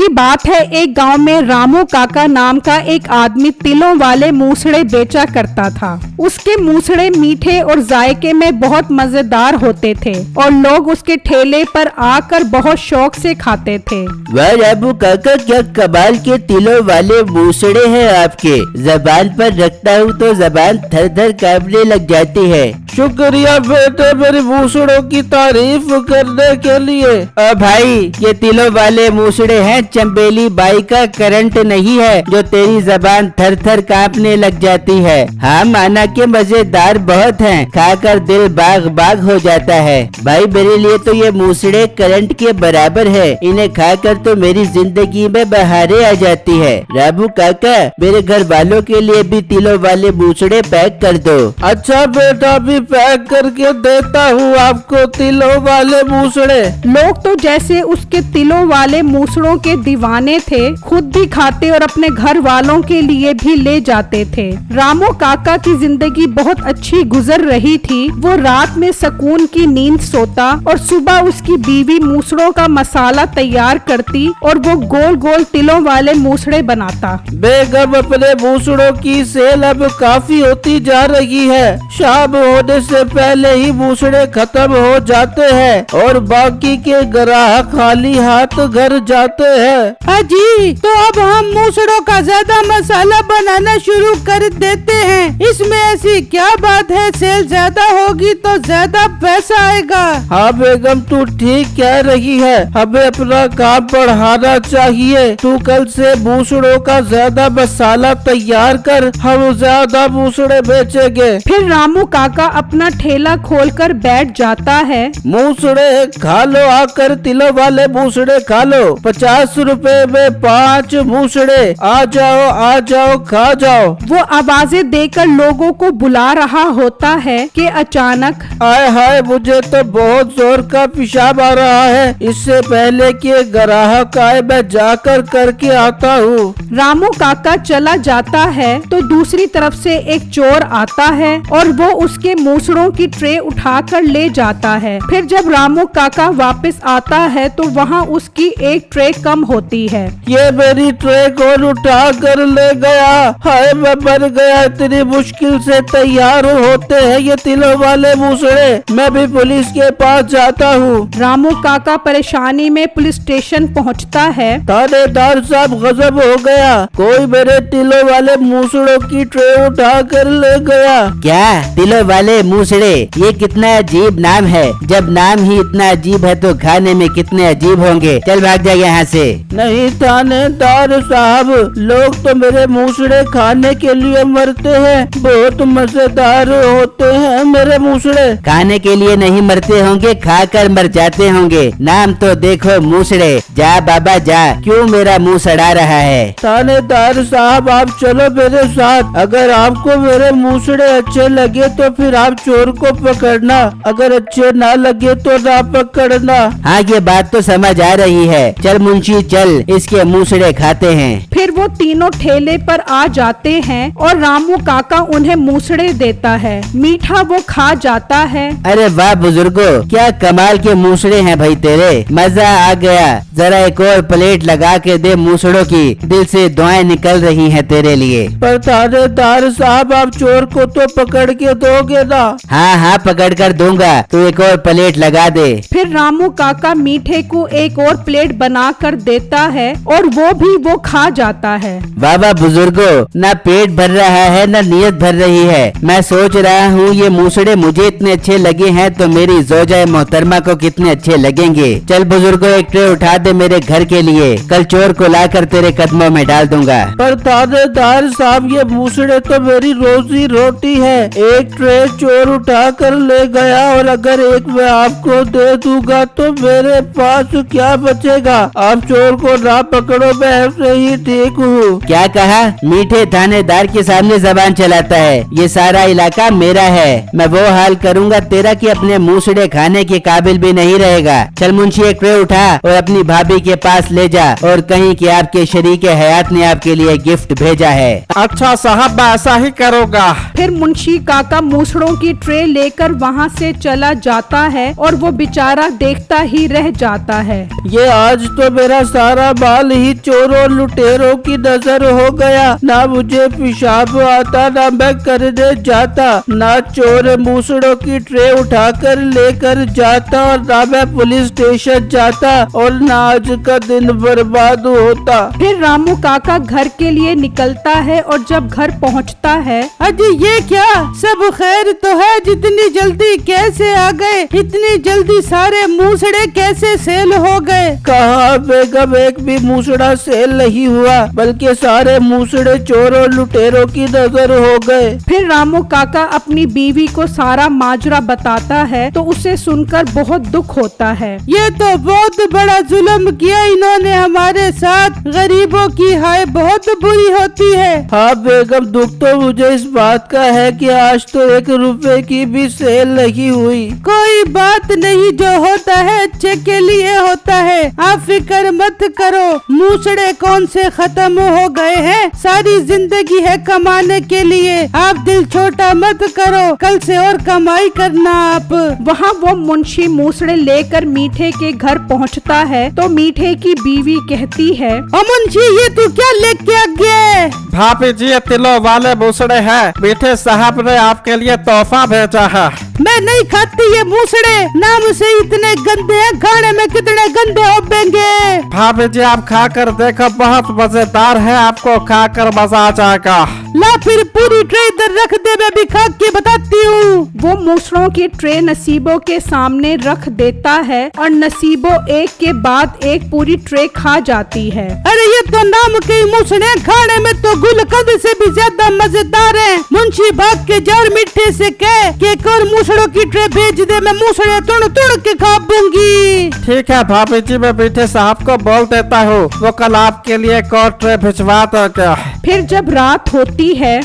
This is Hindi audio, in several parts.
की बात है, एक गांव में रामू काका नाम का एक आदमी तिलों वाले मूसड़े बेचा करता था। उसके मूसड़े मीठे और जायके में बहुत मजेदार होते थे और लोग उसके ठेले पर आकर बहुत शौक से खाते थे। वाह रामू काका, क्या कमाल के तिलों वाले मूसड़े हैं आपके। जबान पर रखता हूँ तो जबान थर थर कांपने लग जाती है। शुक्रिया बेटे मेरी मूसड़ों की तारीफ करने के लिए। भाई, ये तिलों वाले मूसड़े हैं, चंबेली बाई का करंट नहीं है जो तेरी जबान थर थर कांपने लग जाती है। हाँ, माना के मजेदार बहुत हैं, खाकर दिल बाग बाग हो जाता है। भाई, मेरे लिए तो ये मूसड़े करंट के बराबर है। इन्हें खाकर तो मेरी जिंदगी में बहारें आ जाती है। रामू काका, मेरे घर वालों के लिए भी तिलों वाले मूसड़े पैक कर दो। अच्छा बेटा, भी पैक करके देता हूँ आपको तिलों वाले मूसड़े। लोग तो जैसे उसके तिलों वाले मूसड़ों के दीवाने थे, खुद भी खाते और अपने घर वालों के लिए भी ले जाते थे। रामू काका की जिंदगी बहुत अच्छी गुजर रही थी। वो रात में सुकून की नींद सोता और सुबह उसकी बीवी मूसड़ों का मसाला तैयार करती और वो गोल गोल तिलों वाले मूसड़े बनाता। बेगम, अपने मूसड़ों की सेल अब काफी होती जा रही है। शाम होने से पहले ही मूसड़े खत्म हो जाते हैं और बाकी के ग्राहक खाली हाथ घर जाते हैं। जी, तो अब हम मूसड़ों का ज्यादा मसाला बनाना शुरू कर देते हैं। इसमें ऐसी क्या बात है, सेल ज्यादा होगी तो ज्यादा पैसा आएगा। हाँ बेगम, तू ठीक कह रही है, हमें अपना काम बढ़ाना चाहिए। तू कल से मूसड़ों का ज्यादा मसाला तैयार कर, हम ज्यादा मूसड़े बेचेंगे। फिर रामू काका अपना ठेला खोलकर बैठ जाता है। मूसड़े खा लो, आकर तिलों वाले मूसड़े खा लो। 50 रुपए में 5 मूसड़े। आ जाओ खा जाओ। वो आवाजें देकर लोगों को बुला रहा होता है कि अचानक आय हाय, मुझे तो बहुत जोर का पेशाब आ रहा है। इससे पहले कि ग्राहक आए मैं जाकर करके आता हूँ। रामू काका चला जाता है तो दूसरी तरफ से एक चोर आता है और वो उसके मूसड़ों की ट्रे उठाकर ले जाता है। फिर जब रामू काका वापस आता है तो वहाँ उसकी एक ट्रे कम होती है। ये मेरी ट्रे कौन उठा कर ले गया? हाय, मैं मर गया। इतनी मुश्किल से तैयार होते हैं ये तिलों वाले मूसड़े। मैं भी पुलिस के पास जाता हूँ। रामू काका परेशानी में पुलिस स्टेशन पहुँचता है। थानेदार साहब, गजब हो गया, कोई मेरे तिलों वाले मूसड़ों की ट्रे उठा कर ले गया। क्या तिलों वाले मूसड़े? ये कितना अजीब नाम है। जब नाम ही इतना अजीब है तो खाने में कितने अजीब होंगे। चल भाग जा यहाँ से। नहीं थानेदार साहब, लोग तो मेरे मूसड़े खाने के लिए मरते हैं। बहुत मजेदार होते हैं मेरे मूसड़े। खाने के लिए नहीं मरते होंगे, खाकर मर जाते होंगे। नाम तो देखो मूसड़े। जा बाबा जा, क्यों मेरा मुंह सड़ा रहा है? थानेदार साहब, आप चलो मेरे साथ। अगर आपको मेरे मूसड़े अच्छे लगे तो फिर आप चोर को पकड़ना, अगर अच्छे ना लगे तो ना पकड़ना। हाँ, ये बात तो समझ आ रही है। चल मुंशी चल, इसके मूसड़े खाते हैं। फिर वो तीनों ठेले पर आ जाते हैं और रामू काका उन्हें मूसड़े देता है। मीठा वो खा जाता है। अरे वाह बुजुर्गो, क्या कमाल के मूसड़े हैं भाई तेरे। मजा आ गया। जरा एक और प्लेट लगा के दे मूसड़ों की, दिल से दुआएं निकल रही हैं तेरे लिए। पर थानेदार साहब, आप चोर को तो पकड़ के दोगे ना? हाँ, पकड़ कर दूंगा, तू एक और प्लेट लगा दे। फिर रामू काका मीठे को एक और प्लेट बना कर देता है और वो खा जाता है। बाबा बुजुर्गो, ना पेट भर रहा है ना नीयत भर रही है। मैं सोच रहा हूँ ये मूसड़े मुझे इतने अच्छे लगे हैं तो मेरी जोजा मोहतरमा को कितने अच्छे लगेंगे। चल बुजुर्गो, एक ट्रे उठा दे मेरे घर के लिए, कल चोर को लाकर तेरे कदमों में डाल दूंगा। पर थानेदार साहब, ये मूसड़े तो मेरी रोजी रोटी है। एक ट्रे चोर उठा कर ले गया और अगर एक मैं आपको दे दूंगा तो मेरे पास क्या बचेगा? आप चोर को ना पकड़ो, मैं ऐसे ही ठीक हूँ। क्या कहा? मीठे थानेदार के सामने जबान चलाता है। ये सारा इलाका मेरा है। मैं वो हाल करूँगा तेरा कि अपने मूसड़े खाने के काबिल भी नहीं रहेगा। चल मुंशी, एक ट्रे उठा और अपनी भाभी के पास ले जा और कहीं कि आपके शरीके हयात ने आपके लिए गिफ्ट भेजा है। अच्छा साहब, मैं ऐसा ही करूँगा। फिर मुंशी काका मूसड़ों की ट्रे लेकर वहाँ से चला जाता है और वो बेचारा देखता ही रह जाता है। ये आज तो मेरा सारा माल ही चोरों और लुटेरों की नजर हो गया। ना मुझे पेशाब आता, ना मैं करने जाता, ना चोर मूसड़ों की ट्रे उठाकर लेकर जाता, और ना मैं पुलिस स्टेशन जाता, और ना आज का दिन बर्बाद होता। फिर रामू काका घर के लिए निकलता है और जब घर पहुंचता है, अजी ये क्या, सब खैर तो है? जितनी जल्दी कैसे आ गए? इतनी जल्दी सारे मूसड़े कैसे सेल हो गए? कहा बेगम, एक भी मूसड़ा सेल नहीं हुआ, बल्कि सारे मूसड़े चोरों और लुटेरों की नजर हो गए। फिर रामू काका अपनी बीवी को सारा माजरा बताता है तो उसे सुनकर बहुत दुख होता है। ये तो बहुत बड़ा जुल्म किया इन्होंने हमारे साथ। गरीबों की हाय बहुत बुरी होती है। हाँ बेगम, दुख तो मुझे इस बात का है कि आज तो 1 रुपए की भी सेल नहीं हुई। कोई बात नहीं, जो होता है अच्छे के लिए होता है, आप फिक्र मत करो। मूसड़े कौन से खत्म हो गए हैं, सारी जिंदगी है कमाने के लिए। आप दिल छोटा मत करो, कल से और कमाई करना आप। वहाँ वो मुंशी मूसड़े लेकर मीठे के घर पहुँचता है तो मीठे की बीवी कहती है, ओ मुंशी, ये तू क्या लेके आ गया? भाभी जी, ये तिलों वाले मूसड़े हैं, मीठे साहब ने आपके लिए तोहफा भेजा है। मैं नहीं खाती ये मूसड़े, नाम से इतने गंदे हैं, खाने में कितने गंदे होंगे। भाभी जी, आप खाकर देखो, बहुत मजेदार है, आपको खाकर मजा आ जाएगा। ला फिर पूरी ट्रे इधर रख दे, मैं भी खा के बताती हूँ। वो मूसड़ों की ट्रे नसीबों के सामने रख देता है और नसीबों एक के बाद एक पूरी ट्रे खा जाती है। अरे ये तो नाम के मूसड़े, खाने में तो गुलकंद से भी ज्यादा मजेदार है। मुंशी भाग के जार मीठे से कह कि एक और मूसड़ों की ट्रे भेज दे, मैं मूसड़े तुड़ तुड़ के खा दूंगी। ठीक है भाभी जी, मैं मीठे साहब को बोल देता हूँ, वो कल आपके लिए एक और ट्रे भिजवा देगा। फिर जब रात होती है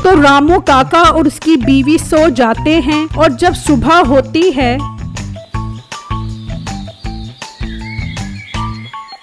तो रामू काका और उसकी बीवी सो जाते हैं और जब सुबह होती है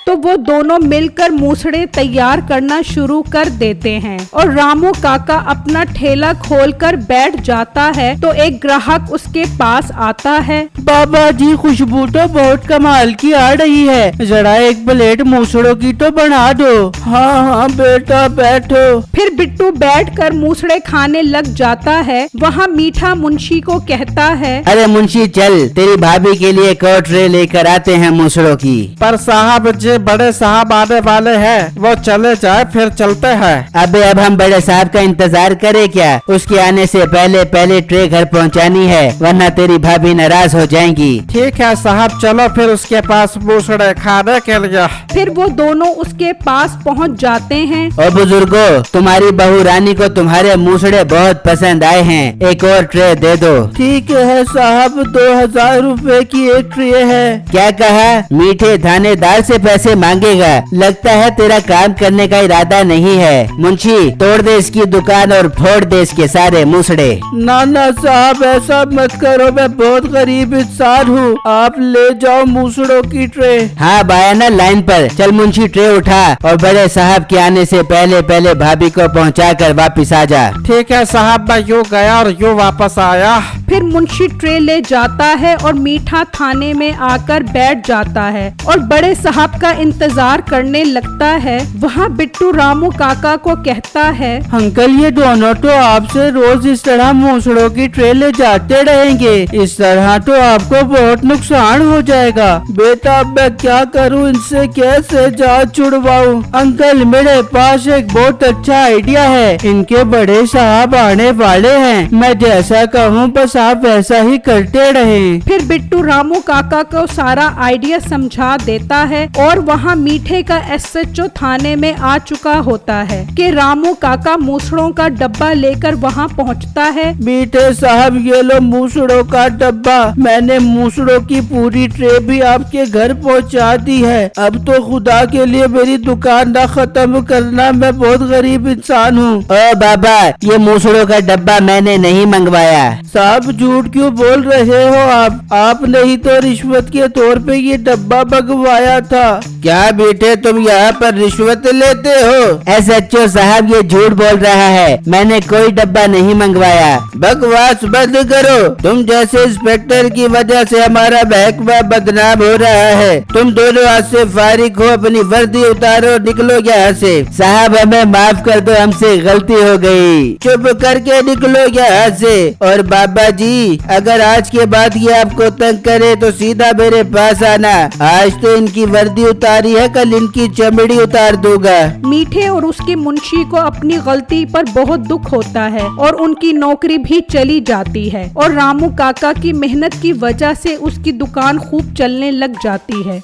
तो वो दोनों मिलकर मूसड़े तैयार करना शुरू कर देते हैं और रामू काका अपना ठेला खोलकर बैठ जाता है तो एक ग्राहक उसके पास आता है। बाबा जी, खुशबू तो बहुत कमाल की आ रही है, जरा एक प्लेट मूसड़ों की तो बना दो। हाँ हाँ बेटा, बैठो। फिर बिट्टू बैठकर मूसड़े खाने लग जाता है। वहाँ मीठा मुंशी को कहता है, अरे मुंशी, चल तेरी भाभी के लिए एक और ट्रे लेकर आते हैं मूसड़ों की। पर साहब जी, बड़े साहब आने वाले हैं, वो चले जाए फिर चलते हैं। अबे अब हम बड़े साहब का इंतजार करें क्या? उसके आने से पहले पहले ट्रे घर पहुंचानी है, वरना तेरी भाभी नाराज हो जाएंगी। ठीक है साहब, चलो फिर उसके पास मूसड़े खाने के लिए। फिर वो दोनों उसके पास पहुंच जाते हैं। और बुजुर्गो, तुम्हारी बहू रानी को तुम्हारे मूसड़े बहुत पसंद आए हैं, एक और ट्रे दे दो। ठीक है साहब, 2000 रुपए की एक ट्रे है। क्या कहा? मीठे थानेदार से पैसे मांगेगा? लगता है तेरा काम करने का इरादा नहीं है। मुंशी, तोड़ दे इसकी दुकान और फोड़ दे इसके सारे मूसड़े। नाना साहब, ऐसा मत करो, मैं बहुत गरीब इंसान हूँ, आप ले जाओ मूसड़ों की ट्रे। हाँ बाया ना लाइन पर। चल मुंशी, ट्रे उठा और बड़े साहब के आने से पहले पहले भाभी को पहुँचा कर वापिस आ जा। ठीक है साहब, मैं यूँ गया और यूँ वापस आया। फिर मुंशी ट्रे ले जाता है और मीठा थाने में आकर बैठ जाता है और बड़े साहब का इंतजार करने लगता है। वहाँ बिट्टू रामू काका को कहता है, अंकल, ये दोनों तो आपसे रोज इस तरह मूसड़ों की ट्रे ले जाते रहेंगे, इस तरह तो आपको बहुत नुकसान हो जाएगा। बेटा, अब मैं क्या करूं, इनसे कैसे जांच छुड़वाऊं? अंकल, मेरे पास एक बहुत अच्छा आइडिया है, इनके बड़े साहब आने वाले हैं, मैं जैसा कहूं बस आप वैसा ही करते रहें। फिर बिट्टू रामू काका को सारा आइडिया समझा देता है और वहाँ मीठे का SHO थाने में आ चुका होता है कि रामू काका मूसड़ों का डब्बा लेकर वहाँ पहुँचता है। मीठे साहब, ये लो मूसड़ों का डब्बा, मैंने मूसड़ों की पूरी ट्रे भी आपके घर पहुँचा दी है। अब तो खुदा के लिए मेरी दुकान ना खत्म करना, मैं बहुत गरीब इंसान हूँ। ओ बाबा, ये मूसड़ों का डब्बा मैंने नहीं मंगवाया। साहब, झूठ क्यों बोल रहे हो आप? आपने ही तो रिश्वत के तौर पे ये डब्बा मंगवाया था। क्या बेटे तुम यहाँ पर रिश्वत लेते हो? SHO साहब ये झूठ बोल रहा है, मैंने कोई डब्बा नहीं मंगवाया। बकवास बंद करो, तुम जैसे इंस्पेक्टर की वजह से हमारा महकमा बदनाम हो रहा है। तुम दोनों आज से फारिग हो, अपनी वर्दी उतारो, निकलो यहाँ से। साहब हमें माफ कर दो, हमसे गलती हो गई। चुप करके निकलो यहाँ से। और बाबा जी अगर आज के बाद ये आपको तंग करे तो सीधा मेरे पास आना। आज तो इनकी वर्दी उतारी है, कल इनकी चमड़ी उतार दूंगा। मीठे और उसके मुंशी को अपनी गलती पर बहुत दुख होता है और उनकी नौकरी भी चली जाती है और रामू काका की मेहनत की वजह से उसकी दुकान खूब चलने लग जाती है।